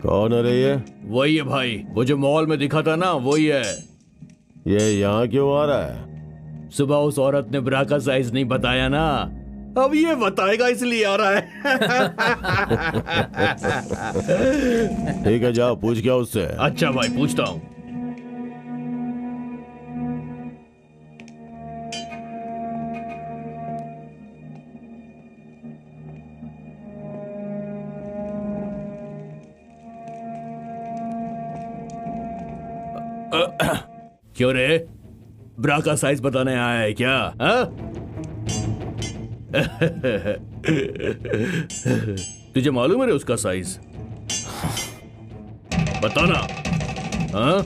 कौन है रे ये? वही है भाई, वो जो मॉल में दिखा था ना, वही है। ये यहाँ क्यों आ रहा है? सुबह उस औरत ने ब्रा का साइज नहीं बताया ना, अब ये बताएगा इसलिए आ रहा है। ठीक है, जाओ पूछ क्या उससे। अच्छा भाई, पूछता हूँ। क्यों रे, ब्रा का साइज बताने आया है क्या? तुझे मालूम है रे उसका साइज? बताना। हाँ?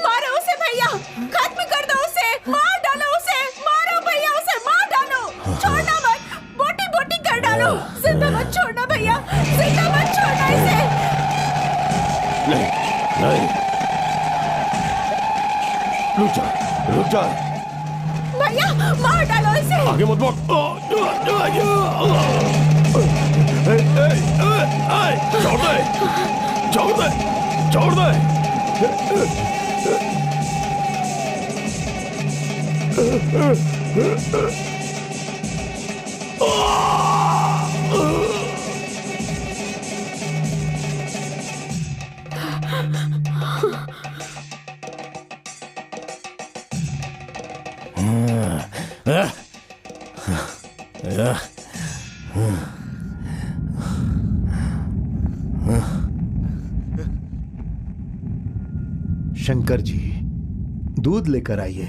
मारो उसे भैया, खत्म कर दो उसे, मार डालो उसे, मारो भैया उसे, मार डालो, छोड़ना मत, बोटी बोटी कर डालो, जिंदा मत छोड़ना भैया, जिंदा मत छोड़ना इसे। नहीं, नहीं, रुक जा, रुक जा। भैया मार डालो इसे। आगे मत भाग। छोड़ दे, छोड़ दे, छोड़ दे। शंकर जी, दूध लेकर आइए,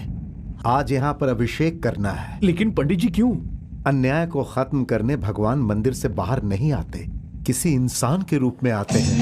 आज यहाँ पर अभिषेक करना है। लेकिन पंडित जी क्यों? अन्याय को खत्म करने भगवान मंदिर से बाहर नहीं आते, किसी इंसान के रूप में आते हैं।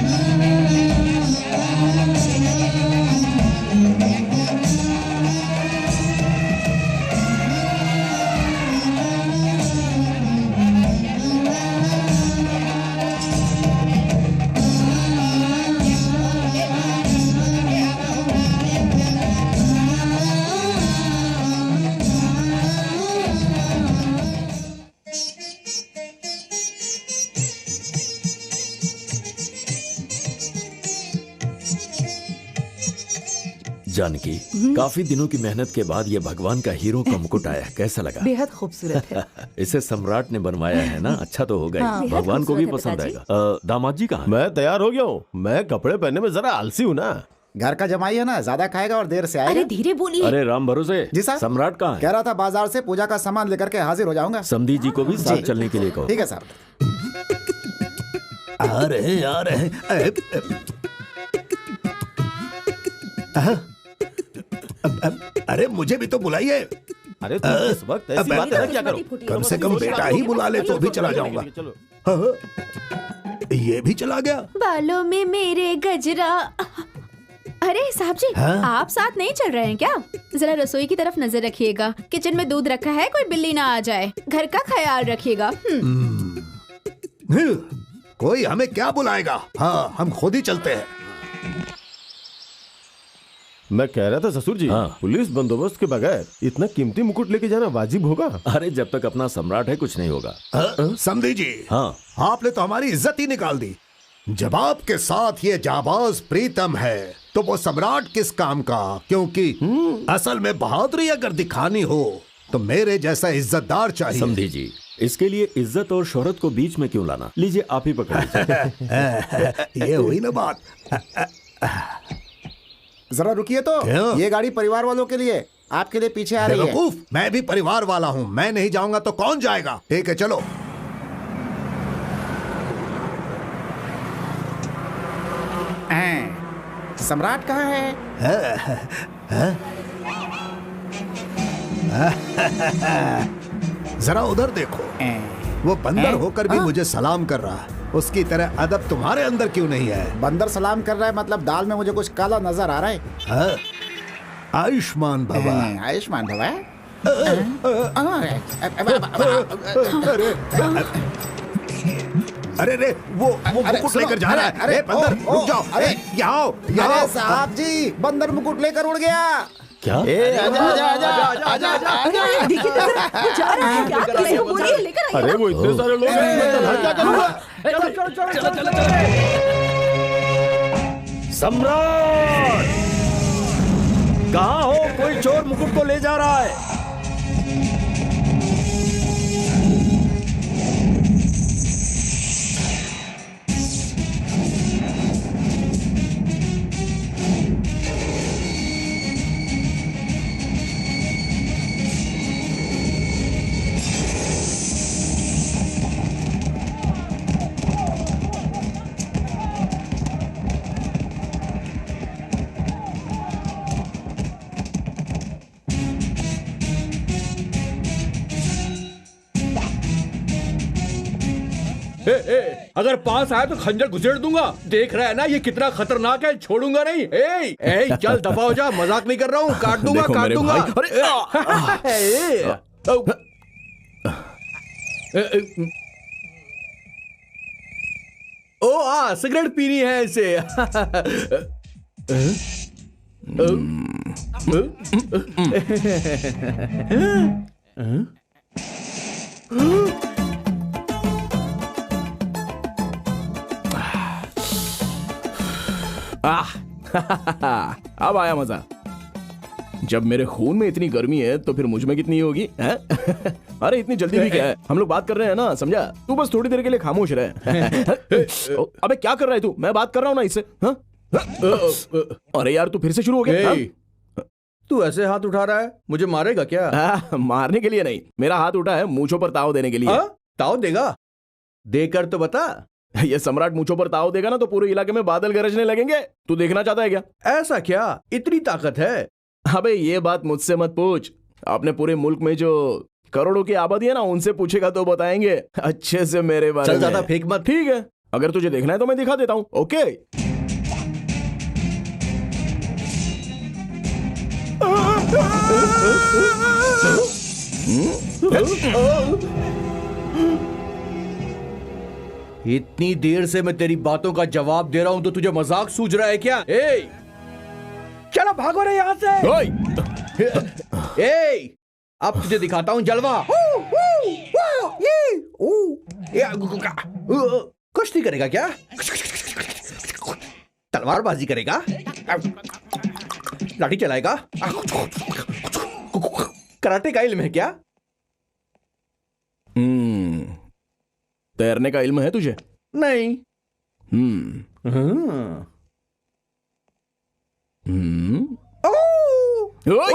जानकी, काफी दिनों की मेहनत के बाद ये भगवान का हीरो का मुकुट आया, कैसा लगा? बेहद खूबसूरत है। इसे सम्राट ने बनवाया है ना, अच्छा तो होगा हाँ, ही, बेहद भगवान को भी खूबसूरत है पसंद आएगा। दामाद जी कहाँ हैं? मैं तैयार हो गया हूँ। मैं कपड़े पहनने में जरा आलसी हूँ ना। घर का जमाई है ना, ज्यादा खाएगा और देर से आएगा। अरे धीरे बोलिए। अरे राम भरोसे, जी साहब। सम्राट कहाँ कह है? रहा था बाजार से पूजा का सामान लेकर के हाजिर हो जाऊंगा। समधी जी को भी साथ चलने के लिए कहो। ठीक है साहब। आ रहे हैं। अरे मुझे भी तो बुलाइए। अरे तुम इस वक्त ऐसी बात है ना, क्या करो? कम से कम बेटा ही बुला ले तो भी चला जाऊंगा। चलो। हाँ, ये भी चला गया। बालों में मेरे गजरा। अरे साहब जी, आप साथ नहीं चल रहे हैं क्या? जरा रसोई की तरफ नजर रखिएगा। किचन में दूध रखा है, कोई बिल्ली ना आ जाए। घर का ख्याल रखिएगा। कोई हमें क्या बुलाएगा? हाँ, हम खुद ही चलते हैं। मैं कह रहा था ससुर जी, हाँ। पुलिस बंदोबस्त के बगैर इतना कीमती मुकुट लेके जाना वाजिब होगा? अरे जब तक अपना सम्राट है कुछ नहीं होगा। समधी जी, हाँ, आपने तो हमारी इज्जत ही निकाल दी। जब आपके साथ ये जाबाज प्रीतम है तो वो सम्राट किस काम का? क्योंकि असल में बहादुरी अगर दिखानी हो तो मेरे जैसा इज्जतदार चाहिए। समधी जी, इसके लिए इज्जत और शोहरत को बीच में क्यों लाना? लीजिए आप ही पकड़ लीजिए। ये हुई ना बात। जरा रुकिए तो। क्यों? ये गाड़ी परिवार वालों के लिए, आपके लिए पीछे आ रही है। बेवकूफ, मैं भी परिवार वाला हूँ। मैं नहीं जाऊंगा तो कौन जाएगा? ठीक है चलो। सम्राट कहाँ है? जरा उधर देखो, वो बंदर होकर भी मुझे सलाम कर रहा है। उसकी तरह अदब तुम्हारे अंदर क्यों नहीं है? बंदर सलाम कर रहा है मतलब दाल में मुझे कुछ काला नजर आ रहा है। हाँ? आयुष्मान भवा। आयुष्मान भवा। अरे रे, वो मुकुट लेकर जा रहा है। अरे बंदर, रुक जाओ। अरे यहाँ आओ, यहाँ अरे आओ। साहब जी, बंदर मुकुट लेकर उड़ गया। क्या? आजा आजा आजा आजा आजा। देखिए तो जरा, वो जा रहा है क्या? किसी को बोलिए लेकर आइए। अरे वो इतने सारे लोग हैं, मैं क्या करूँगा? सम्राट कहाँ हो? कोई चोर मुकुट को ले जा रहा है। अगर पास आया तो खंजर घुसेड़ दूंगा। देख रहा है ना ये कितना खतरनाक है, छोड़ूंगा नहीं। ए, चल दफा हो जा, मजाक नहीं कर रहा हूँ। काट दूंगा, देखो काट मेरे दूंगा। ओ सिगरेट पीनी है इसे। अब आया मजा। जब मेरे खून में इतनी गर्मी है तो फिर मुझ में कितनी होगी? अरे इतनी जल्दी भी क्या है, हम लोग बात कर रहे हैं ना, समझा? तू बस थोड़ी देर के लिए खामोश रहे। अबे क्या कर रहा है तू? मैं बात कर रहा हूँ ना इससे। हाँ? अरे यार तू फिर से शुरू हो गया। तू ऐसे हाथ उठा रहा है, मुझे मारेगा क्या? मारने के लिए नहीं, मेरा हाथ उठा है मूंछों पर ताव देने के लिए। ताव देगा? देकर तो बता। ये सम्राट मूंछों पर ताव देगा ना तो पूरे इलाके में बादल गरजने लगेंगे। तू देखना चाहता है क्या? ऐसा क्या? इतनी ताकत है? अबे ये बात मुझसे मत पूछ। आपने पूरे मुल्क में जो करोड़ों की आबादी है ना, उनसे पूछेगा तो बताएंगे अच्छे से मेरे बारे में। चल ज्यादा फेंक मत। ठीक है, अगर तुझे देखना है तो मैं दिखा देता हूँ। ओके? इतनी देर से मैं तेरी बातों का जवाब दे रहा हूं तो तुझे मजाक सूझ रहा है क्या? चलो भागो रे यहाँ से। अब तुझे दिखाता हूँ जलवा। कुश्ती करेगा क्या? तलवारबाजी करेगा? लाठी चलाएगा? कराटे का इल्म है क्या? तैरने का इल्म है तुझे? नहीं। हम्म ओए!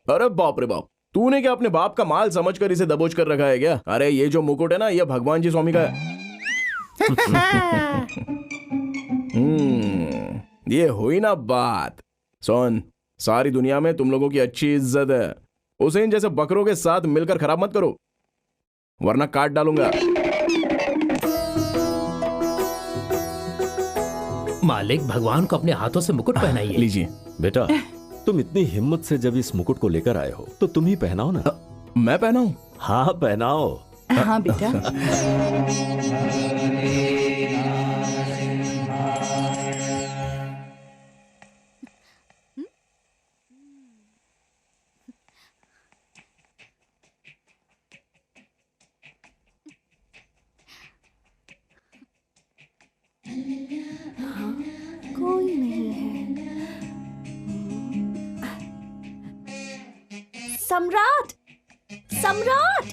अरे बाप रे बाप, तूने क्या अपने बाप का माल समझकर इसे दबोच कर रखा है क्या? अरे ये जो मुकुट है ना, ये भगवान जी स्वामी का है। ये हुई ना बात। सुन, सारी दुनिया में तुम लोगों की अच्छी इज्जत है, उसे इन जैसे बकरों के साथ मिलकर खराब मत करो, वरना काट डालूंगा। मालिक, भगवान को अपने हाथों से मुकुट पहनाइए। लीजिए बेटा, तुम इतनी हिम्मत से जब इस मुकुट को लेकर आए हो तो तुम ही पहनाओ ना। मैं पहनाऊं? हाँ पहनाओ। हाँ बेटा। कोई नहीं है। सम्राट, सम्राट!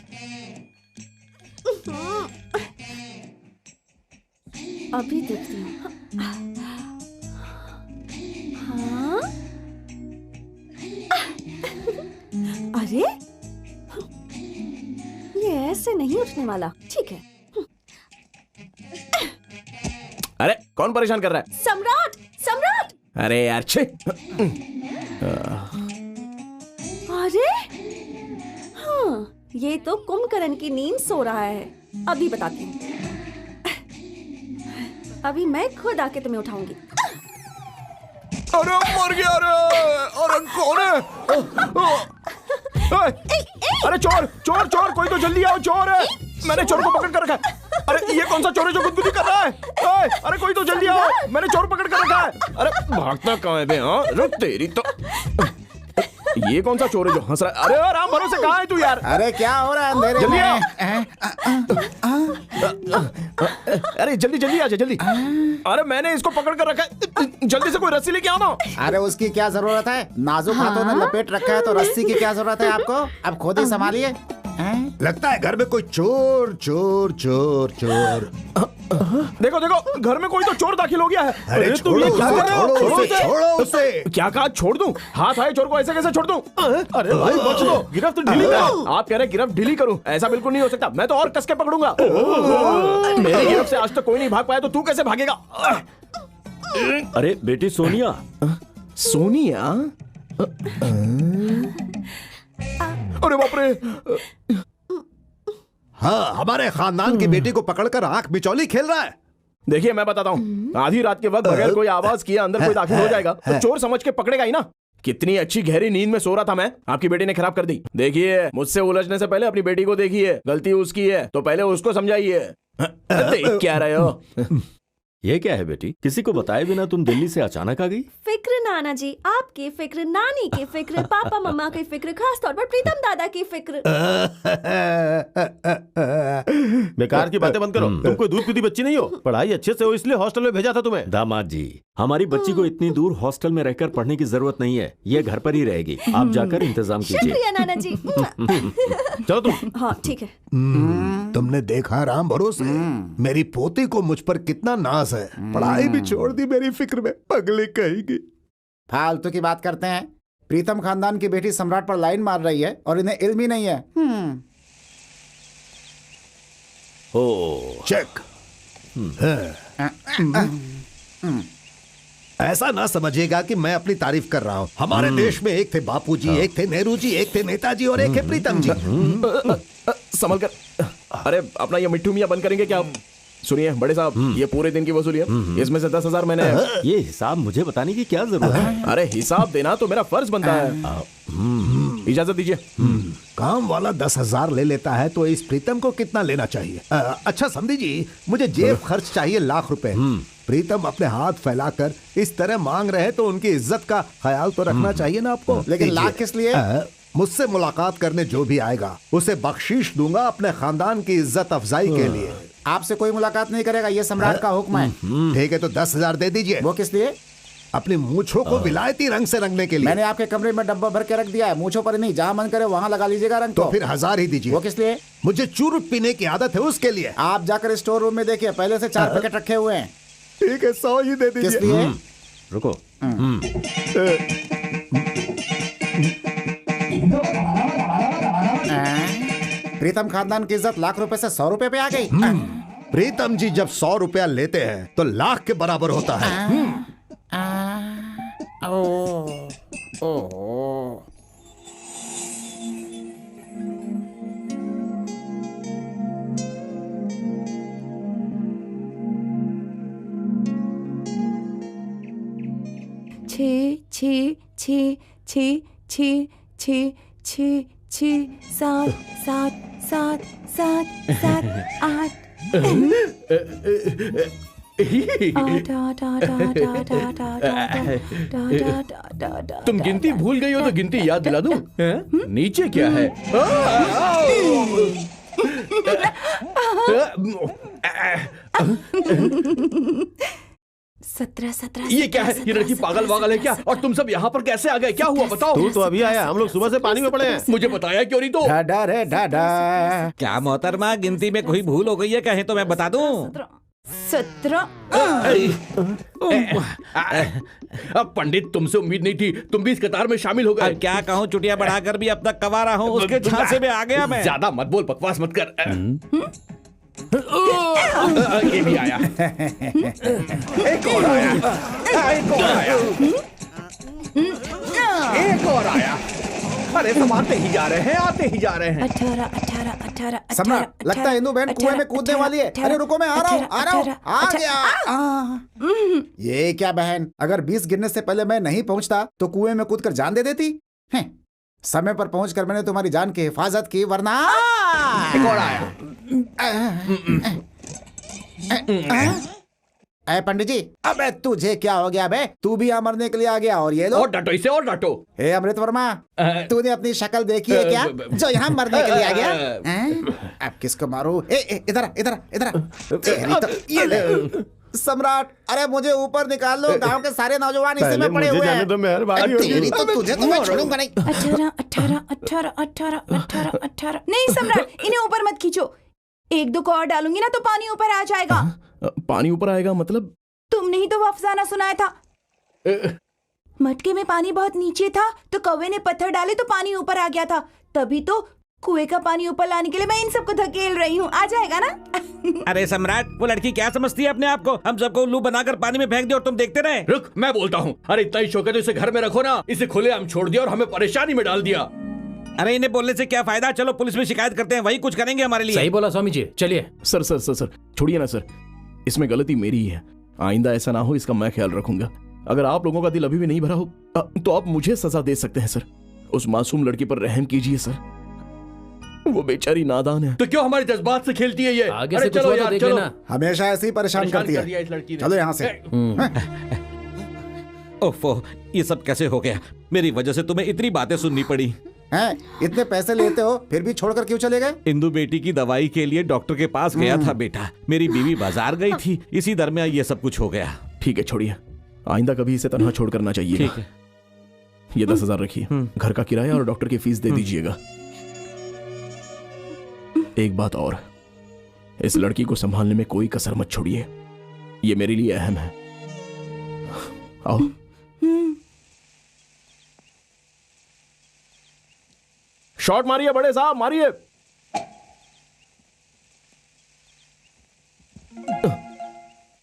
अभी देखती हूँ। हाँ? अरे ये ऐसे नहीं उठने वाला। ठीक है। अरे कौन परेशान कर रहा है? सम्राट, सम्राट! अरे यार छे। अरे हाँ, ये तो कुंभकर्ण की नींद सो रहा है। अभी बताती हूँ। अभी मैं खुद आके तुम्हें उठाऊंगी। अरे मर गया। अरे कौन है? अरे चोर चोर चोर, कोई तो जल्दी आओ, चोर है। मैंने चोर को पकड़ कर रखा है। अरे ये कौन सा चोर है जो गुदगुदी कर रहा है? अरे कोई तो जल्दी आओ, मैंने चोर पकड़ कर रखा है। अरे भागता कहाँ है बे? हाँ रुक, तेरी तो। ये कौन सा चोर है जो हंस रहा है? अरे राम भरोसे कहाँ है तू यार? अरे क्या हो रहा है अंधेरे जल्दी में? अरे जल्दी जल्दी आजा जल्दी। अरे मैंने इसको पकड़ कर रखा है, जल्दी से कोई रस्सी लेके आओ ना। अरे उसकी क्या जरूरत है? नाजुक हाथों में लपेट रखा है तो रस्सी की क्या जरूरत है आपको? अब खुद ही संभालिए। लगता है घर में कोई चोर चोर चोर चोर। देखो देखो, घर में कोई तो चोर दाखिल हो गया है। अरे तुम ये क्या कर रहे हो? छोड़ो उसे, छोड़ो उसे। क्या कहा छोड़ दूं? हाथ आए चोर को ऐसे कैसे छोड़ दूं? अरे भाई बच लो, गिरफ्त ढीली करो। आप कह रहे गिरफ्त ढीली करूं? ऐसा बिल्कुल नहीं हो सकता, मैं तो और कस के पकड़ूंगा। मेरी गिरफ्त से आज तक कोई नहीं भाग पाया, तो तू कैसे भागेगा? अरे बेटी सोनिया। सोनिया? अरे बाप रे। हाँ, हमारे खानदान की बेटी को पकड़कर आंख बिचौली खेल रहा है। देखिए मैं बताता हूँ, आधी रात के वक्त बगैर कोई आवाज किए अंदर कोई दाखिल हो जाएगा तो चोर समझ के पकड़ेगा ही ना। कितनी अच्छी गहरी नींद में सो रहा था मैं, आपकी बेटी ने खराब कर दी। देखिए मुझसे उलझने से पहले अपनी बेटी को देखिए, गलती उसकी है तो पहले उसको समझाइए। देख क्या रहे हो? ये क्या है बेटी? किसी को बताए बिना तुम दिल्ली से अचानक आ गई? फिक्र नाना जी, आपकी फिक्र, नानी की फिक्र, पापा मम्मा की फिक्र, खास तौर पर प्रीतम दादा की फिक्र। बेकार की बातें बंद करो। तुम कोई दूध पीती बच्ची नहीं हो, पढ़ाई अच्छे से हो इसलिए हॉस्टल में भेजा था तुम्हें। दामाद जी, हमारी बच्ची को इतनी दूर हॉस्टल में रहकर पढ़ने की जरूरत नहीं है, ये घर पर ही रहेगी। आप जाकर इंतजाम कीजिए। शुक्रिया नाना जी। चलो तुम। हाँ ठीक है। तुमने देखा राम भरोसे, मेरी पोती को मुझ पर कितना नाज है। पढ़ाई भी छोड़ दी मेरी फिक्र में, पगली कहेगी। फालतू की बात करते हैं। प्रीतम खानदान की बेटी सम्राट पर लाइन मार रही है और इन्हें इल्म ही नहीं है। ओ चेक। ऐसा ना समझिएगा कि मैं अपनी तारीफ कर रहा हूँ। हमारे देश में एक थे बापूजी, एक थे नेहरू जी, एक थे नेताजी और एक है प्रीतम जी। संभल कर। अरे अपना ये मिट्टू मियाँ बंद करेंगे क्या? सुनिए बड़े साहब, ये पूरे दिन की वसूली है, इसमें से 10,000 मैंने। ये हिसाब मुझे बताने की क्या जरूरत है? अरे हिसाब देना तो मेरा फर्ज बनता है। इजाजत दीजिए। काम वाला 10,000 ले लेता है तो इस प्रीतम को कितना लेना चाहिए? अच्छा समझी जी, मुझे जेब खर्च चाहिए लाख रुपए। प्रीतम अपने हाथ फैलाकर इस तरह मांग रहे तो उनकी इज्जत का ख्याल तो रखना चाहिए ना आपको। लेकिन लाख किस लिए? मुझसे मुलाकात करने जो भी आएगा उसे बख्शीश दूंगा अपने खानदान की इज्जत अफजाई के लिए। आपसे कोई मुलाकात नहीं करेगा, ये सम्राट का हुक्म है। ठीक है तो 10,000 दे दीजिए। वो किस लिए? अपनी मूंछों को विलायती रंग से रंगने के लिए। मैंने आपके कमरे में डब्बा भर के रख दिया है, मूंछों पर नहीं, जहाँ मन करे वहाँ लगा लीजिएगा रंग। तो फिर 1,000 ही दीजिए। वो किस लिए? मुझे चूरुट पीने की आदत है उसके लिए। आप जाकर स्टोर रूम में देखिए, पहले से 4 पैकेट रखे हुए हैं। ठीक है 100 ही दे किस दीजिए। लिए? रुको। प्रीतम खानदान की इज्जत लाख रुपए से 100 रुपए पे आ गई। प्रीतम जी जब 100 रुपया लेते हैं तो लाख के बराबर होता है। छी छी छी छी छी छी छी छी 7 7 7 7 7 8 तुम गिनती भूल गई हो तो गिनती याद दिला दूं? नीचे क्या है? 17 17। ये क्या है? ये लड़की पागल वागल है क्या? और तुम सब यहाँ पर कैसे आ गए? क्या हुआ बताओ? तू तो अभी आया, हम लोग सुबह से पानी में पड़े हैं। मुझे बताया क्यों नहीं? तो डाडा रे डाडा। क्या मोहतरमा, गिनती में कोई भूल हो गई है कहीं तो मैं बता दूं। 17। अब पंडित तुमसे उम्मीद नहीं थी, तुम भी इस कतार में शामिल हो गए। अब क्या कहूँ, चुटिया बढ़ाकर भी अब तक कवा रहा हूँ, उसके झांसे में आ गया मैं। ज्यादा मत बोल, बकवास मत कर। ये भी आया। एक और आया। एक और आया। एक और आया। अरे सब आते ही जा रहे हैं, आते ही जा रहे हैं। 18 18 18। सम्राट, लगता है इंदू बहन कुएं में कूदने वाली है। अरे रुको, मैं आ रहा हूँ, आ गया। ये क्या बहन, अगर 20 गिरने से पहले मैं नहीं पहुंचता तो कुएं में कूदकर जान दे देती। समय पर पहुंचकर मैंने तुम्हारी जान की हिफाजत की, वरना। एक और आया। पंडित जी, अबे तुझे क्या हो गया बे? तू भी यहाँ मरने के लिए आ गया और ये लोग। और डांटो इसे, और डांटो। हे अमृत वर्मा, तूने अपनी शक्ल देखी है क्या, जो यहाँ मरने के लिए आ गया? अब किसको मारूं? इधर इधर इधर। ये ले सम्राट, अरे मुझे ऊपर निकाल लो, गांव के सारे नौजवान इसी में पड़े हुए हैं। तो मेहरबानी होगी। तेरी तो तुझे तो मैं छोड़ूंगा नहीं। 18 18 18 18 18 18। नहीं सम्राट, इन्हें ऊपर मत खींचो, एक दो को और डालूंगी ना तो पानी ऊपर आ जाएगा। पानी ऊपर आएगा मतलब? तुमने ही तो वो अफसाना सुनाया था, मटके में पानी बहुत नीचे था तो कौवे ने पत्थर डाले तो पानी ऊपर आ गया था, तभी तो कुएं का पानी ऊपर लाने के लिए मैं इन सबको धकेल रही हूँ। आ जाएगा ना? अरे सम्राट, वो लड़की क्या समझती है अपने आप को? हम सबको उल्लू बनाकर पानी में फेंक दे और तुम देखते रहे। रुक, मैं बोलता हूँ। अरे इतना ही शौक है तो इसे घर में रखो ना, इसे खुले हम छोड़ दिया और हमें परेशानी में डाल दिया। अरे इन्हें बोलने से क्या फायदा, चलो पुलिस में शिकायत करते हैं, वही कुछ करेंगे हमारे लिए। सही बोला स्वामी जी, चलिए। सर सर सर सर छोड़िए ना सर, इसमें गलती मेरी ही है, आइंदा ऐसा ना हो इसका मैं ख्याल रखूंगा। अगर आप लोगों का दिल अभी भी नहीं भरा हो तो आप मुझे सजा दे सकते हैं सर। उस मासूम लड़की पर रहम कीजिए सर, वो बेचारी नादान है। तो क्यों हमारे जज्बात से खेलती है ये? आगे अरे से कुछ चलो हुआ तो यार, देख चलो। लेना। हमेशा ऐसे ही परेशान करती कर दिया है। इस लड़की ने। चलो यहाँ से। ओफो, ये सब कैसे हो गया? मेरी वजह से तुम्हें इतनी बातें सुननी पड़ी। हैं? इतने पैसे लेते हो फिर भी छोड़कर क्यों चले गए? इंदु बेटी की दवाई के लिए डॉक्टर के पास गया था बेटा। मेरी बीवी बाजार गई थी, इसी दरमियान ये सब कुछ हो गया। ठीक है छोड़िए, आइंदा कभी इसे तन्हा छोड़ करना चाहिए। ठीक है। ये 10,000 रखिए, घर का किराया और डॉक्टर की फीस दे दीजिएगा। एक बात और, इस लड़की को संभालने में कोई कसर मत छोड़िए, ये मेरे लिए अहम है। आओ। शॉट मारिए बड़े साहब, मारिए।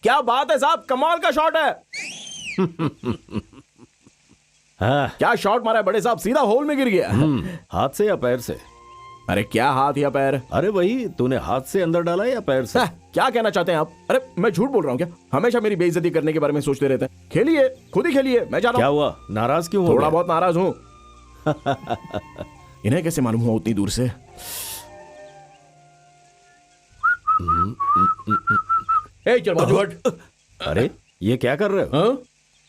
क्या बात है साहब, कमाल का शॉट है। हाँ, क्या शॉट मारा है बड़े साहब, सीधा होल में गिर गया। हाथ से या पैर से? अरे क्या हाथ या पैर? अरे वही, तूने हाथ से अंदर डाला या पैर से? क्या कहना चाहते हैं आप? अरे मैं झूठ बोल रहा हूँ क्या? हमेशा मेरी बेइज्जती करने के बारे में सोचते रहते हैं। खेलिए, खुद ही खेलिए, मैं जा रहा क्या हूँ। हुआ, नाराज क्यों हो थोड़ा गया? बहुत नाराज हूँ। इन्हें कैसे मालूम हुआ उतनी दूर से? ए चल बाजू हट। अरे ये क्या कर रहे हो? हाँ?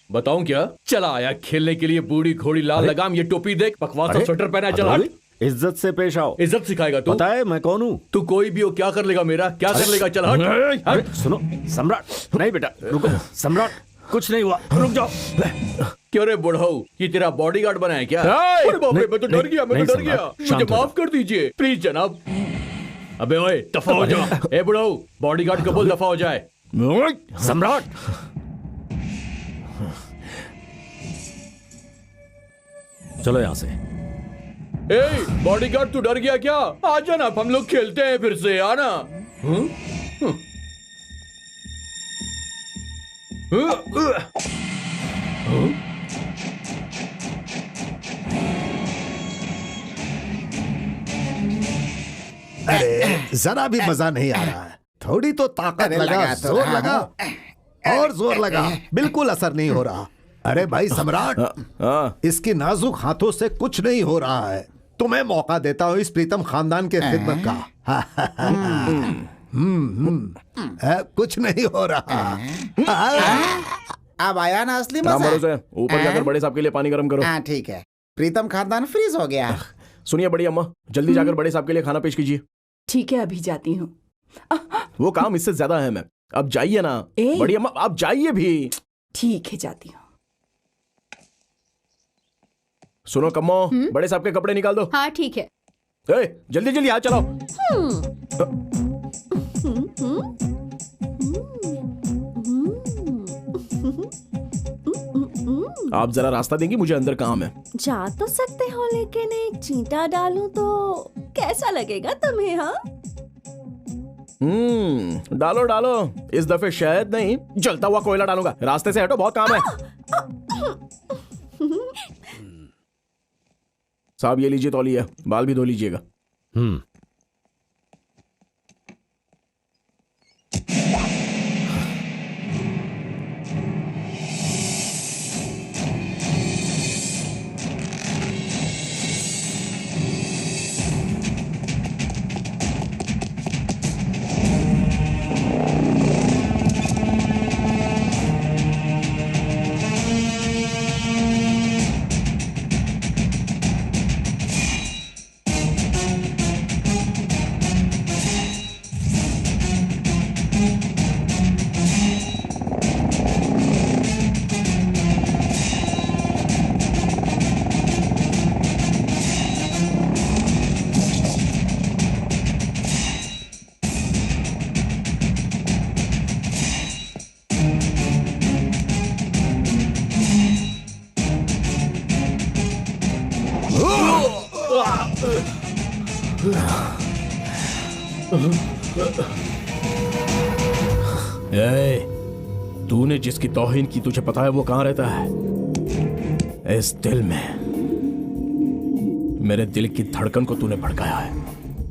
बताऊं क्या? चला आया खेलने के लिए, बूढ़ी घोड़ी लाल लगाम, ये टोपी देख, बकवास का स्वेटर पहना है। चल हट। इज्जत से पेश आओ। इज्जत सिखाएगा तू? पता है मैं कौन हूँ? तू कोई भी हो, क्या कर लेगा मेरा, क्या कर लेगा? चल हट। अरे सुनो सम्राट, नहीं बेटा रुको। सम्राट कुछ नहीं हुआ, रुक जाओ। क्यों रे बुढ़ऊ, ये तेरा बॉडीगार्ड बना है क्या? ए! अरे बाप रे, मैं तो डर गया, मैं तो डर गया। शांत मुझे हो माफ कर दीजिए प्लीज जनाब। अबे ओए दफा हो जा। ए बुढ़ऊ, बॉडीगार्ड को बोल दफा हो जाए। सम्राट चलो यहाँ से। ए बॉडीगार्ड, तू डर गया क्या? आ जाना, हम लोग खेलते हैं फिर से, आना। अरे जरा भी मजा नहीं आ रहा है। थोड़ी तो ताकत अरे लगा, लगा तो जोर रहा लगा और जोर लगा, बिल्कुल असर नहीं हो रहा। अरे भाई सम्राट, इसकी नाजुक हाथों से कुछ नहीं हो रहा है। तुम्हें मौका देता हूँ इस प्रीतम खानदान के खिदमत का। कुछ नहीं हो रहा। अब आया ना असली राम मजा। भरोसे, ऊपर जाकर बड़े साहब के लिए पानी गर्म करो। हाँ ठीक है, प्रीतम खानदान फ्रीज हो गया। सुनिए बड़ी अम्मा, जल्दी जाकर बड़े साहब के लिए खाना पेश कीजिए। ठीक है, अभी जाती हूँ। वो काम इससे ज्यादा अहम है, अब जाइए ना। बड़ी अम्मा आप जाइए भी। ठीक है, जाती हूँ। सुनो कम्मो, बड़े साहब के कपड़े निकाल दो। हाँ ठीक है। जल्दी जल्दी हाथ चलाओ। आप जरा रास्ता देंगी, मुझे अंदर काम है। जा तो सकते हो, लेकिन एक चींटा डालूं तो कैसा लगेगा तुम्हें? हाँ डालो डालो, इस दफे शहद नहीं जलता हुआ कोयला डालूंगा। रास्ते से हटो, बहुत काम है। साहब ये लीजिए तौलिया, बाल भी धो लीजिएगा। तूने जिसकी तौहीन की तुझे पता है वो कहां रहता है? इस दिल में। मेरे दिल की धड़कन को तूने भड़काया है।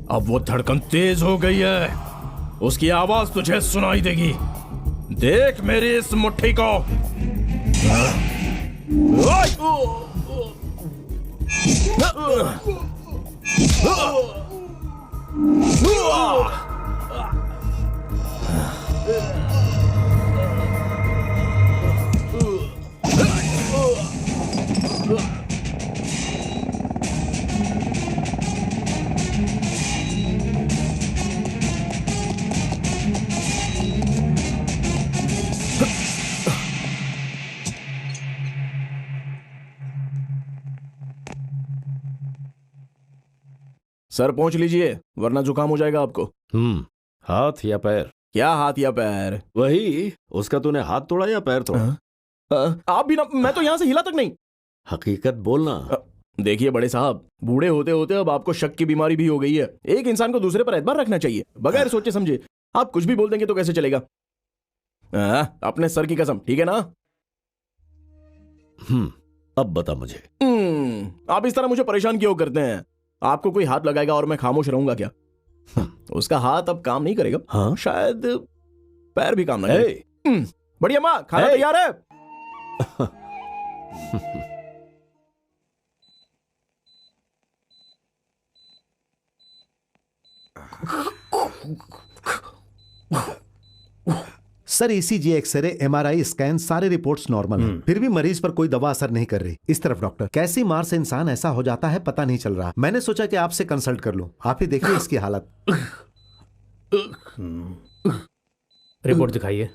अब वो धड़कन तेज हो गई है, उसकी आवाज तुझे सुनाई देगी। देख मेरी इस मुट्ठी को। सर पहुंच लीजिए वरना जुकाम हो जाएगा आपको। हाथ या पैर? क्या हाथ या पैर? वही, उसका तूने हाथ तोड़ा या पैर तोड़ा? आप भी ना, मैं तो यहां से हिला तक नहीं। हकीकत बोलना। देखिए बड़े साहब, बूढ़े होते होते अब आपको शक की बीमारी भी हो गई है। एक इंसान को दूसरे पर एतबार रखना चाहिए बगैर सोचे समझे। आप कुछ भी बोल देंगे तो कैसे चलेगा? अपने सर की कसम, ठीक है ना? अब बता मुझे। आप इस तरह मुझे परेशान क्यों करते हैं? आपको कोई हाथ लगाएगा और मैं खामोश रहूंगा क्या? उसका हाथ अब काम नहीं करेगा। हाँ? शायद पैर भी काम नहीं करेगा। बढ़िया माँ, खाना तैयार है। Sir ECG, X ray, MRI scan सारे रिपोर्ट्स नॉर्मल हैं। फिर भी मरीज पर कोई दवा असर नहीं कर रही। इस तरफ डॉक्टर, कैसी मार से इंसान ऐसा हो जाता है पता नहीं चल रहा। मैंने सोचा कि आपसे कंसल्ट कर लूं। आप ही देखिए इसकी हालत। रिपोर्ट दिखाइए।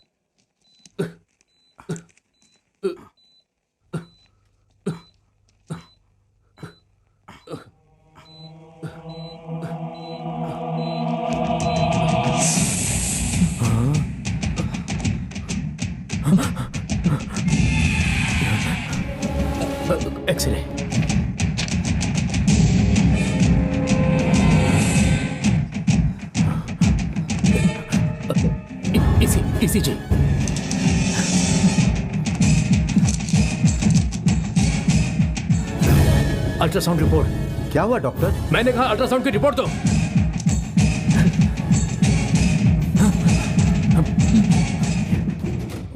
एक्सरे। ईसीजी। Ultrasound report. क्या हुआ डॉक्टर? मैंने कहा अल्ट्रासाउंड की रिपोर्ट दो।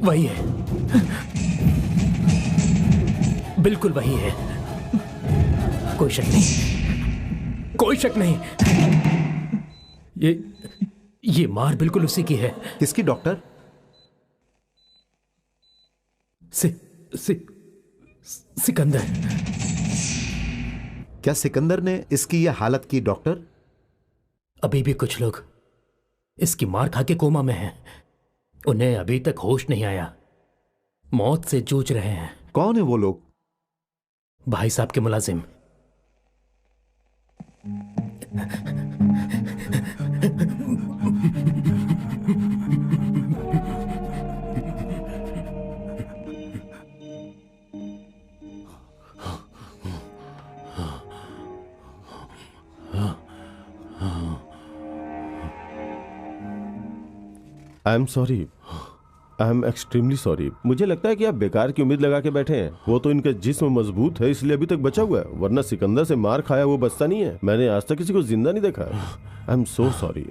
वही है, बिल्कुल वही है। कोई शक नहीं, कोई शक नहीं। ये मार बिल्कुल उसी की है। किसकी डॉक्टर? सिकंदर। क्या सिकंदर ने इसकी यह हालत की डॉक्टर? अभी भी कुछ लोग इसकी मार खा के कोमा में हैं। उन्हें अभी तक होश नहीं आया, मौत से जूझ रहे हैं। कौन है वो लोग? भाई साहब के मुलाजिम। I am sorry, I am extremely sorry. मुझे लगता है कि आप बेकार की उम्मीद लगा के बैठे हैं। वो तो इनका जिस्म मजबूत है इसलिए अभी तक बचा हुआ है, वरना सिकंदर से मार खाया वो बचता नहीं है। मैंने आज तक किसी को जिंदा नहीं देखा। I am so sorry.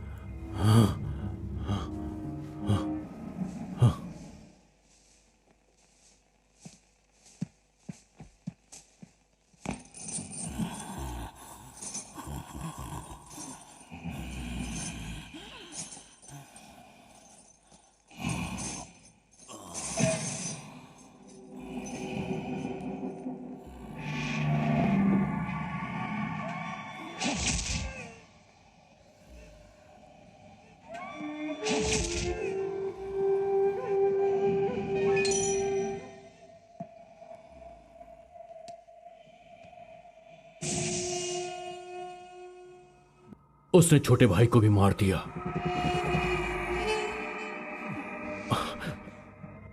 उसने छोटे भाई को भी मार दिया।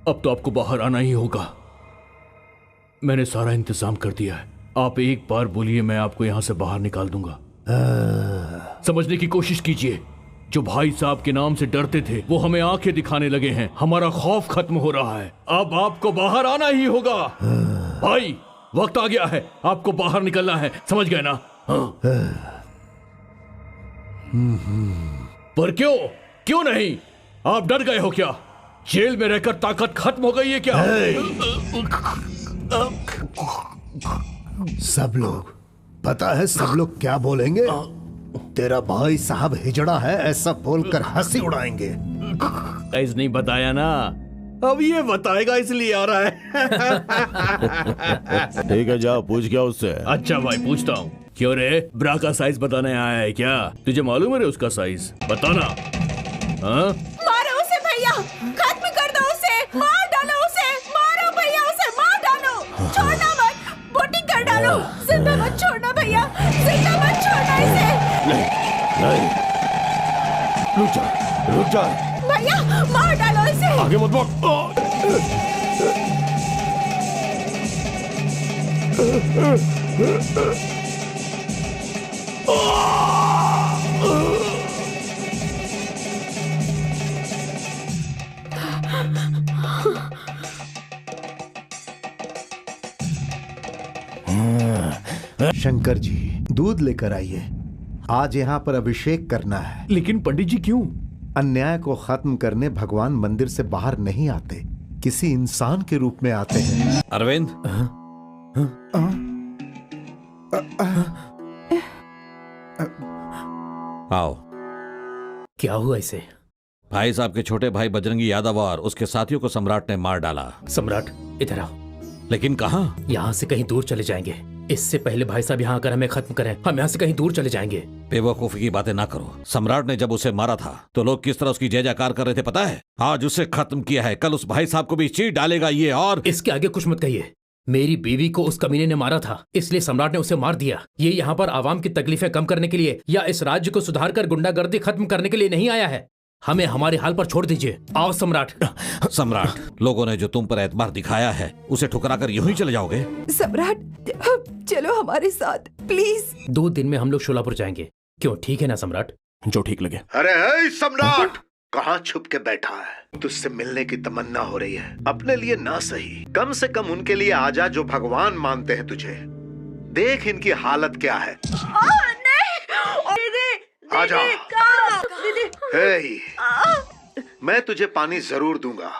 अब तो आपको बाहर आना ही होगा। मैंने सारा इंतजाम कर दिया है। आप एक बार बोलिए, मैं आपको यहाँ से बाहर निकाल दूंगा। समझने की कोशिश कीजिए, जो भाई साहब के नाम से डरते थे वो हमें आंखें दिखाने लगे हैं। हमारा खौफ खत्म हो रहा है, अब आपको बाहर आना ही होगा। भाई वक्त आ गया है, आपको बाहर निकलना है, समझ गए ना? हाँ। पर क्यों नहीं? आप डर गए हो क्या? जेल में रहकर ताकत खत्म हो गई है क्या? सब लोग, पता है सब लोग क्या बोलेंगे? तेरा भाई साहब हिजड़ा है ऐसा बोलकर हंसी उड़ाएंगे। ऐसा नहीं बताया ना, अब ये बताएगा इसलिए आ रहा है। ठीक है, जाओ पूछ क्या उससे। अच्छा भाई पूछता हूँ। क्यों रे, ब्रा का साइज बताने आया है क्या? तुझे मालूम है रे उसका साइज? बताना। हाँ? मारो उसे भैया, खत्म कर दो उसे, मार डालो उसे, मारो भैया उसे, मार डालो, छोड़ना मत, बोटी कर डालो, जिंदा मत छोड़ना भैया, जिंदा मत छोड़ना इसे। नहीं, नहीं, रुक जा भैया मार डालो इसे। आगे मत भाग। शंकर जी, दूध लेकर आइए, आज यहाँ पर अभिषेक करना है। लेकिन पंडित जी क्यों? अन्याय को खत्म करने भगवान मंदिर से बाहर नहीं आते, किसी इंसान के रूप में आते हैं। अरविंद, आओ। क्या हुआ इसे? भाई साहब के छोटे भाई बजरंगी यादव और उसके साथियों को सम्राट ने मार डाला। सम्राट इधर आओ। लेकिन कहाँ? यहाँ से कहीं दूर चले जाएंगे, इससे पहले भाई साहब यहाँ आकर हमें खत्म करें, हम यहाँ से कहीं दूर चले जाएंगे। बेवकूफी की बातें ना करो। सम्राट ने जब उसे मारा था तो लोग किस तरह उसकी जय जयकार कर रहे थे पता है? आज उसे खत्म किया है, कल उस भाई साहब को भी चीर डालेगा ये। और इसके आगे कुछ मत कहिए। मेरी बीवी को उस कमीने ने मारा था, इसलिए सम्राट ने उसे मार दिया। ये यहाँ पर आवाम की तकलीफें कम करने के लिए या इस राज्य को सुधार कर गुंडागर्दी खत्म करने के लिए नहीं आया है। हमें हमारे हाल पर छोड़ दीजिए। आओ सम्राट। सम्राट, लोगों ने जो तुम पर एतबार दिखाया है उसे ठुकराकर यूं ही चले जाओगे? सम्राट चलो हमारे साथ प्लीज। 2 दिन में हम लोग शोलापुर जाएंगे, क्यों? ठीक है ना सम्राट? जो ठीक लगे। अरे सम्राट, कहाँ छुप के बैठा है? तुझसे मिलने की तमन्ना हो रही है। अपने लिए ना सही, कम से कम उनके लिए आजा जो भगवान मानते हैं तुझे। देख इनकी हालत क्या है। आजा। हे, मैं तुझे पानी जरूर दूंगा।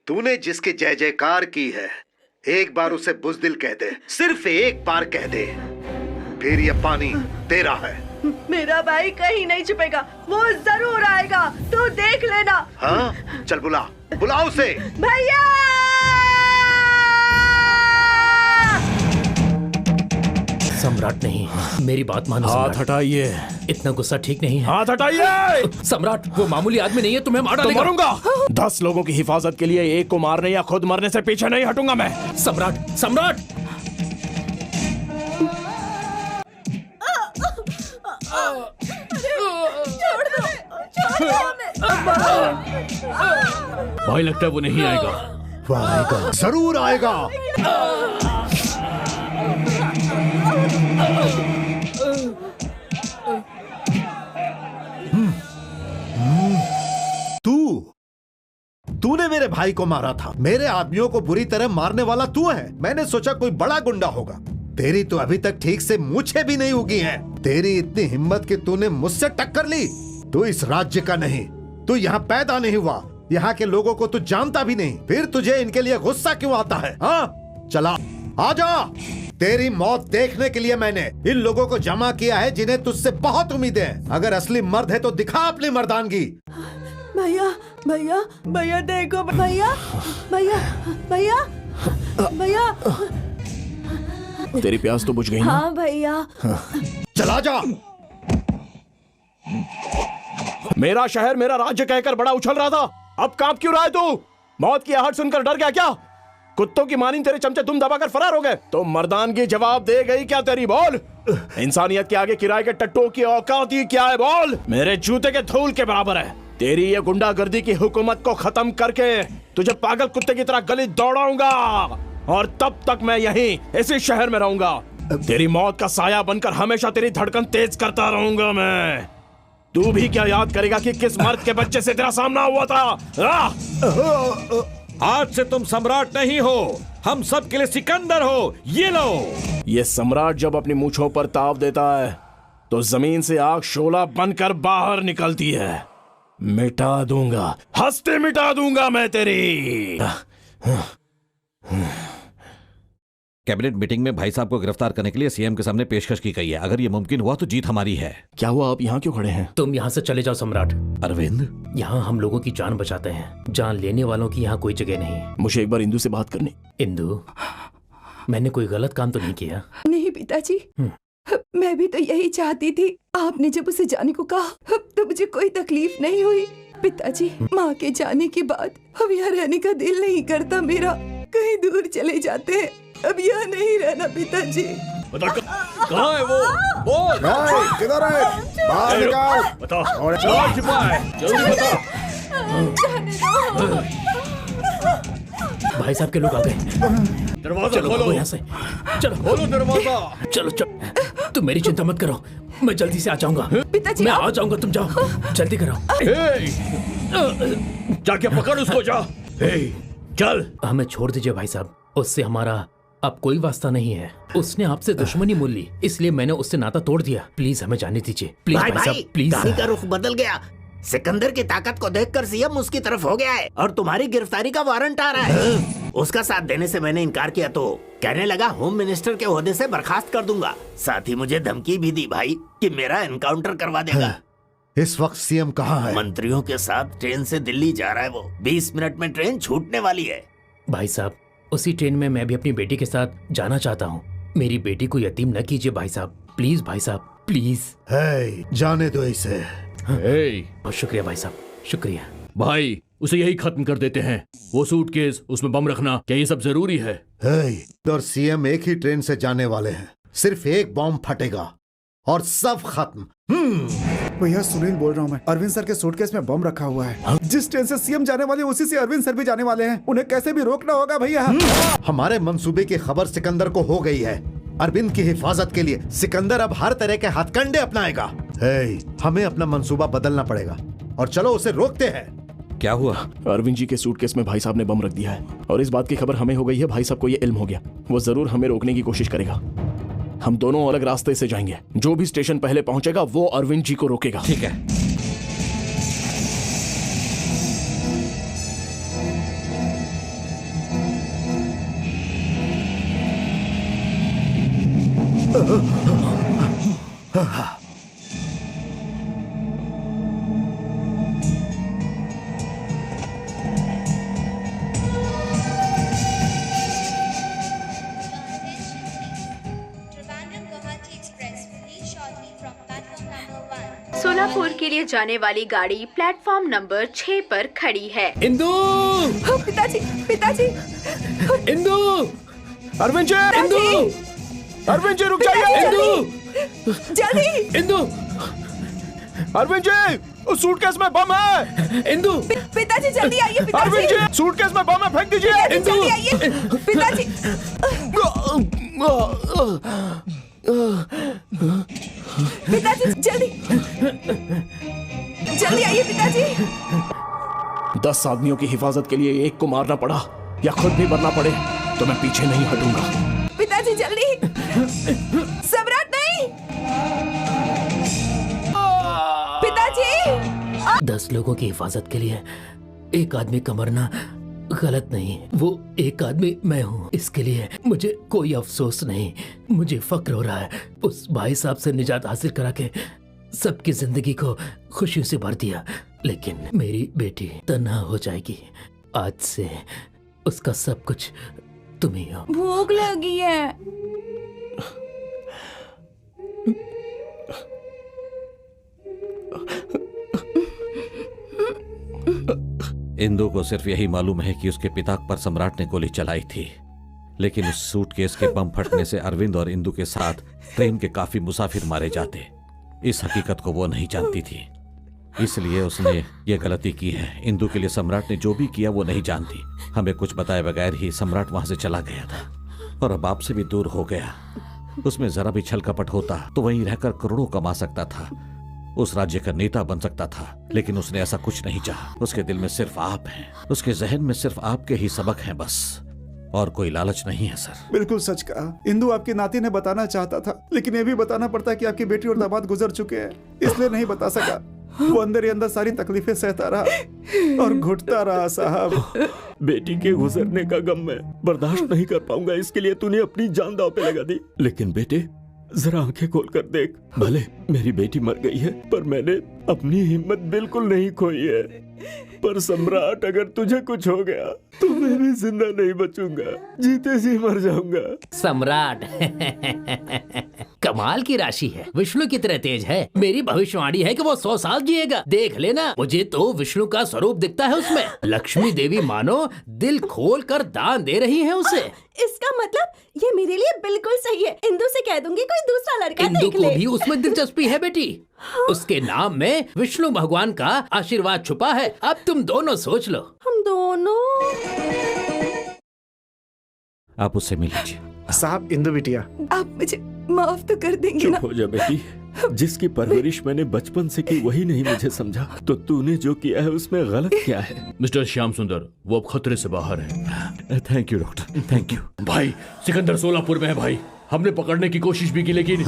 तूने जिसके जय जयकार की है, एक बार उसे बुज़दिल कह दे, सिर्फ एक बार कह दे, फिर ये पानी तेरा है। मेरा भाई कहीं नहीं छुपेगा, वो जरूर आएगा, तू देख लेना। हाँ, चल बुला उसे। भैया सम्राट नहीं, मेरी बात मानो। हाथ हटाइए। इतना गुस्सा ठीक नहीं है। हाथ हटाइए। सम्राट वो मामूली आदमी नहीं है, तुम्हें मार डालेगा। मरूंगा। 10 लोगों की हिफाजत के लिए एक को मारने या खुद मरने से पीछे नहीं हटूंगा मैं। सम्राट, सम्राट। भाई लगता है वो नहीं आएगा। वो आएगा, जरूर आएगा। तूने मेरे भाई को मारा था, मेरे आदमियों को बुरी तरह मारने वाला तू है। मैंने सोचा कोई बड़ा गुंडा होगा। तेरी तो अभी तक ठीक से मूछें भी नहीं उगी हैं। तेरी इतनी हिम्मत कि तूने मुझसे टक्कर ली। तू इस राज्य का नहीं, तू यहाँ पैदा नहीं हुआ, यहाँ के लोगों को तू जानता भी नहीं, फिर तुझे इनके लिए गुस्सा क्यों आता है? हाँ, चला आजा। तेरी मौत देखने के लिए मैंने इन लोगों को जमा किया है जिन्हें तुझसे बहुत उम्मीदें हैं। अगर असली मर्द है तो दिखा अपनी मर्दानगी। भैया भैया भैया देखो भैया भैया भैया भैया। तेरी प्यास तो बुझ गई ना? हाँ भैया। चला जा। मेरा शहर मेरा राज्य कहकर बड़ा उछल रहा था, अब कांप क्यों रहा है तू? मौत की आहट सुनकर डर गया क्या? कुत्तों की मानी तेरे चमचे दुम दबाकर फरार हो गए तो मर्दानगी जवाब दे गई क्या तेरी? बोल। इंसानियत के आगे किराए के टट्टों की औकात ही क्या है? बोल। मेरे जूते के धूल के बराबर है। तेरी ये गुंडागर्दी की हुकूमत को खत्म करके तुझे पागल कुत्ते की तरह गली दौड़ाऊंगा और तब तक मैं यहीं इसी शहर में रहूंगा। तेरी मौत का साया बनकर हमेशा तेरी धड़कन तेज करता रहूंगा मैं। तू भी क्या याद करेगा कि किस मर्द के बच्चे से तेरा सामना हुआ था? आज से तुम सम्राट नहीं हो, हम सब के लिए सिकंदर हो। ये लो। ये सम्राट जब अपनी मूंछों पर ताव देता है तो जमीन से आग शोला बनकर बाहर निकलती है। मिटा दूंगा, हंसते मिटा दूंगा मैं तेरी। कैबिनेट मीटिंग में भाई साहब को गिरफ्तार करने के लिए सीएम के सामने पेशकश की गई है। अगर ये मुमकिन हुआ तो जीत हमारी है। क्या हुआ, आप यहाँ क्यों खड़े हैं? तुम यहाँ से चले जाओ सम्राट। अरविंद, यहाँ हम लोगों की जान बचाते हैं, जान लेने वालों की यहाँ कोई जगह नहीं। मुझे एक बार इंदू से बात करनी। इंदू, मैंने कोई गलत काम तो नहीं किया? नहीं पिताजी, मैं भी तो यही चाहती थी। आपने जब उसे जाने को कहा तो मुझे कोई तकलीफ नहीं हुई। पिताजी, माँ के जाने के बाद अब यहाँ रहने का दिल नहीं करता मेरा। कहीं दूर चले जाते हैं, अब यहाँ नहीं रहना पिताजी। कहाँ है वो? बोल। किधर है? बाहर निकाल। बता। और कहाँ छिपा है? जल्दी बता। भाई साहब के लोग आ गए। दरवाजा खोलो। यहाँ से चलो, खोलो दरवाजा। चलो चलो, तुम मेरी चिंता मत करो, मैं जल्दी से आ जाऊंगा। पिताजी, मैं आ जाऊंगा, तुम जाओ, जल्दी करो। जाके पकड़ उसको, जा। चल। हमें छोड़ दीजिए भाई साहब, उससे हमारा अब कोई वास्ता नहीं है। उसने आपसे दुश्मनी मोल ली, इसलिए मैंने उससे नाता तोड़ दिया। प्लीज हमें जाने दीजिए, प्लीज भाई साहब, प्लीज। कहानी का रुख बदल गया। सिकंदर की ताकत को देखकर सीएम उसकी तरफ हो गया है और तुम्हारी गिरफ्तारी का वारंट आ रहा है। उसका साथ देने से मैंने इनकार किया तो कहने लगा होम मिनिस्टर के ओहदे से बर्खास्त कर दूंगा। साथ ही मुझे धमकी भी दी भाई कि मेरा एनकाउंटर करवा देगा। इस वक्त सीएम कहाँ है? मंत्रियों के साथ ट्रेन से दिल्ली जा रहा है वो। 20 मिनट में ट्रेन छूटने वाली है। भाई साहब, उसी ट्रेन में मैं भी अपनी बेटी के साथ जाना चाहता हूँ। मेरी बेटी को यतीम न कीजिए भाई साहब, प्लीज भाई साहब, प्लीज। जाने दो इसे। बहुत शुक्रिया भाई साहब, शुक्रिया। भाई, उसे यही खत्म कर देते हैं। वो सूटकेस, उसमें बम रखना, क्या ये सब जरूरी है? और सीएम एक ही ट्रेन से जाने वाले हैं। सिर्फ एक बॉम्ब फटेगा और सब खत्म। भैया सुनील बोल रहा हूँ मैं। अरविंद सर के सूटकेस में बम रखा हुआ है। जिस ट्रेन से सीएम जाने वाले उसी से अरविंद सर भी जाने वाले हैं। उन्हें कैसे भी रोकना होगा भैया। हमारे मंसूबे की खबर सिकंदर को हो गई है। अरविंद की हिफाजत के लिए सिकंदर अब हर तरह के हथकंडे अपनाएगा। हमें अपना मंसूबा बदलना पड़ेगा और चलो उसे रोकते हैं। क्या हुआ? अरविंद जी के सूटकेस में भाई साहब ने बम रख दिया है और इस बात की खबर हमें हो गई है। भाई साहब को ये इल्म हो गया, वो जरूर हमें रोकने की कोशिश करेगा। हम दोनों अलग रास्ते से जाएंगे। जो भी स्टेशन पहले पहुंचेगा वो अरविंद जी को रोकेगा। ठीक है। सोलापुर के लिए जाने वाली गाड़ी प्लेटफॉर्म नंबर 6 पर खड़ी है। इंदू! पिताजी, पिताजी! इंदू! अरविंद जी! इंदू! अरविंद जी रुक जाइए! इंदू! जल्दी! इंदू! अरविंद जी! उस सूटकेस में बम है! इंदू! पिताजी जल्दी आइए! पिताजी! अरविंद जी! सूटकेस में बम है, फेंक दीजिए! इंदू! जल्दी आइए! पिताजी! पिताजी जल्दी जल्दी आइए पिताजी। 10 आदमियों की हिफाजत के लिए एक को मारना पड़ा या खुद भी मरना पड़े तो मैं पीछे नहीं हटूंगा। पिताजी जल्दी। सम्राट नहीं। पिताजी। 10 लोगों की हिफाजत के लिए एक आदमी का मरना गलत नहीं। वो एक आदमी मैं हूँ, इसके लिए मुझे कोई अफसोस नहीं। मुझे फक्र हो रहा है उस भाई साहब से निजात हासिल करा के सबकी जिंदगी को खुशियों से भर दिया। लेकिन मेरी बेटी तन्हा हो जाएगी। आज से उसका सब कुछ तुम ही हो। भूख लगी है। इंदु को सिर्फ यही मालूम है कि उसके पिता पर सम्राट ने गोली चलाई थी, लेकिन उस सूटकेस के बम फटने से अरविंद और इंदु के साथ ट्रेन के काफी मुसाफिर मारे जाते। इस हकीकत को वो नहीं जानती थी, इसलिए उसने ये गलती की है। इंदु के लिए सम्राट ने जो भी किया वो नहीं जानती। हमें कुछ बताए बगैर ही सम्राट वहां से चला गया था और अब आपसे भी दूर हो गया। उसमें जरा भी छल कपट होता तो वहीं रहकर करोड़ों कमा सकता था, उस राज्य का नेता बन सकता था। लेकिन उसने ऐसा कुछ नहीं चाहा। उसके दिल में सिर्फ आप हैं, उसके जहन में सिर्फ आपके ही सबक हैं बस, और कोई लालच नहीं है सर। बिल्कुल सच कहा। इंदु आपकी नाती ने बताना चाहता था, लेकिन ये भी बताना पड़ता कि आपकी बेटी और दामाद गुजर चुके हैं, इसलिए नहीं बता सका। वो अंदर ही अंदर सारी तकलीफें सहता रहा और घुटता रहा साहब। बेटी के गुजरने का गम मैं बर्दाश्त नहीं कर पाऊंगा, इसके लिए तूने अपनी जान दांव पे लगा दी। लेकिन बेटे जरा आंखें खोल कर देख, भले मेरी बेटी मर गई है पर मैंने अपनी हिम्मत बिल्कुल नहीं खोई है। पर सम्राट, अगर तुझे कुछ हो गया तो मैं भी जिंदा नहीं बचूंगा, जीते जी मर जाऊंगा। सम्राट कमाल की राशि है, विष्णु की तरह तेज है। मेरी भविष्यवाणी है कि वो 100 साल जिएगा। देख लेना, मुझे तो विष्णु का स्वरूप दिखता है उसमें। लक्ष्मी देवी मानो दिल खोल कर दान दे रही है उसे। इसका मतलब ये मेरे लिए बिल्कुल सही है। इंदु से कह दूंगी कोई दूसरा लड़का इंदु देख को ले। भी उसमें दिलचस्पी है बेटी। उसके नाम में विष्णु भगवान का आशीर्वाद छुपा है। अब तुम दोनों सोच लो। हम दोनों। आप उससे मिल लीजिए। साहब, इंदु बिटिया, आप मुझे माफ तो कर देंगे ना? चुप हो जा बेटी, जिसकी परवरिश मैंने बचपन से की वही नहीं मुझे समझा, तो तूने जो किया है उसमें गलत क्या है? मिस्टर श्याम सुंदर, वो अब खतरे से बाहर है। Thank you doctor, thank you. भाई, सिकंदर सोलापुर में है भाई। हमने पकड़ने की कोशिश भी की लेकिन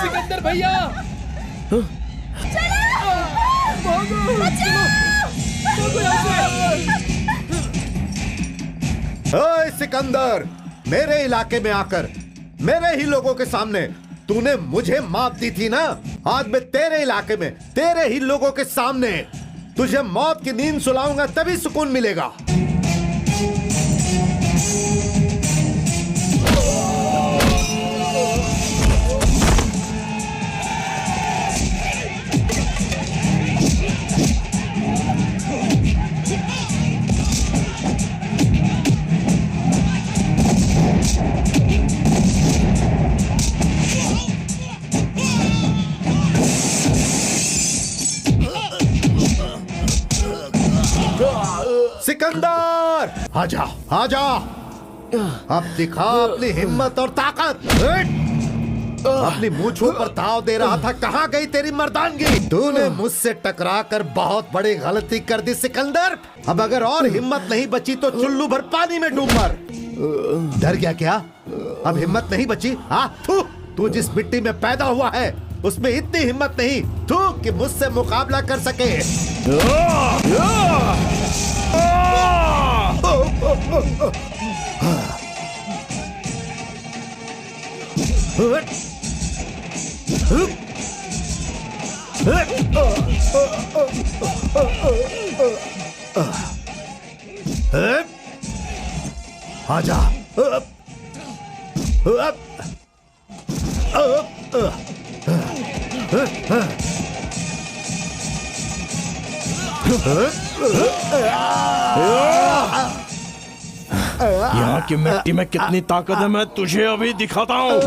सिकंदर भैया, ओए सिकंदर, मेरे इलाके में आकर मेरे ही लोगों के सामने तूने मुझे मात दी थी ना। आज मैं तेरे इलाके में तेरे ही लोगों के सामने तुझे मौत की नींद सुलाऊंगा, तभी सुकून मिलेगा। सिकंदर, आजा आजा, अब दिखा अपनी हिम्मत और ताकत। अपनी मूंछों पर ताव दे रहा था, कहां गई तेरी मर्दानगी? तूने मुझसे टकराकर बहुत बड़ी गलती कर दी सिकंदर। अब अगर और हिम्मत नहीं बची तो चुल्लू भर पानी में डूब मर। डर गया क्या? अब हिम्मत नहीं बची? तू जिस मिट्टी में पैदा हुआ है उसमें इतनी हिम्मत नहीं तू कि मुझसे मुकाबला कर सके। आजा। यहाँ की मिट्टी में कितनी ताकत है मैं तुझे अभी दिखाता हूँ।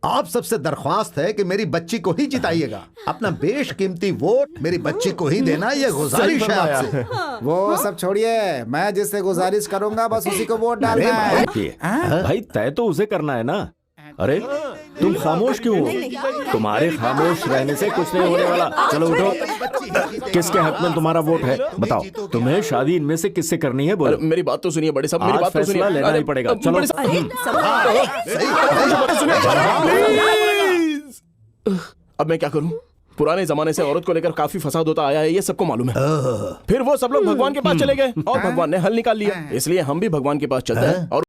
आप सबसे दरख्वास्त है कि मेरी बच्ची को ही जिताइएगा। अपना बेशकीमती वोट मेरी बच्ची को ही देना, यह गुजारिश है आपसे। वो सब छोड़िए, मैं जिससे गुजारिश करूंगा बस उसी को वोट डालना है। भाई तय तो उसे करना है ना। अरे तुम खामोश क्यों हो? तुम्हारे खामोश रहने से कुछ नहीं होने वाला। चलो उठो। किसके हक में तुम्हारा वोट है बताओ? तुम्हें शादी इनमें से किससे करनी है? बोलो। मेरी बात तो सुनिए बड़े साहब, मेरी आज बात तो सुनिए। फैसला लेना ही पड़ेगा। चलो अब मैं क्या करूं? पुराने जमाने से औरत को लेकर काफी फसाद होता आया है, ये सबको मालूम है। फिर वो सब लोग भगवान के पास चले गए और भगवान ने हल निकाल लिया। इसलिए हम भी भगवान के पास चलते हैं और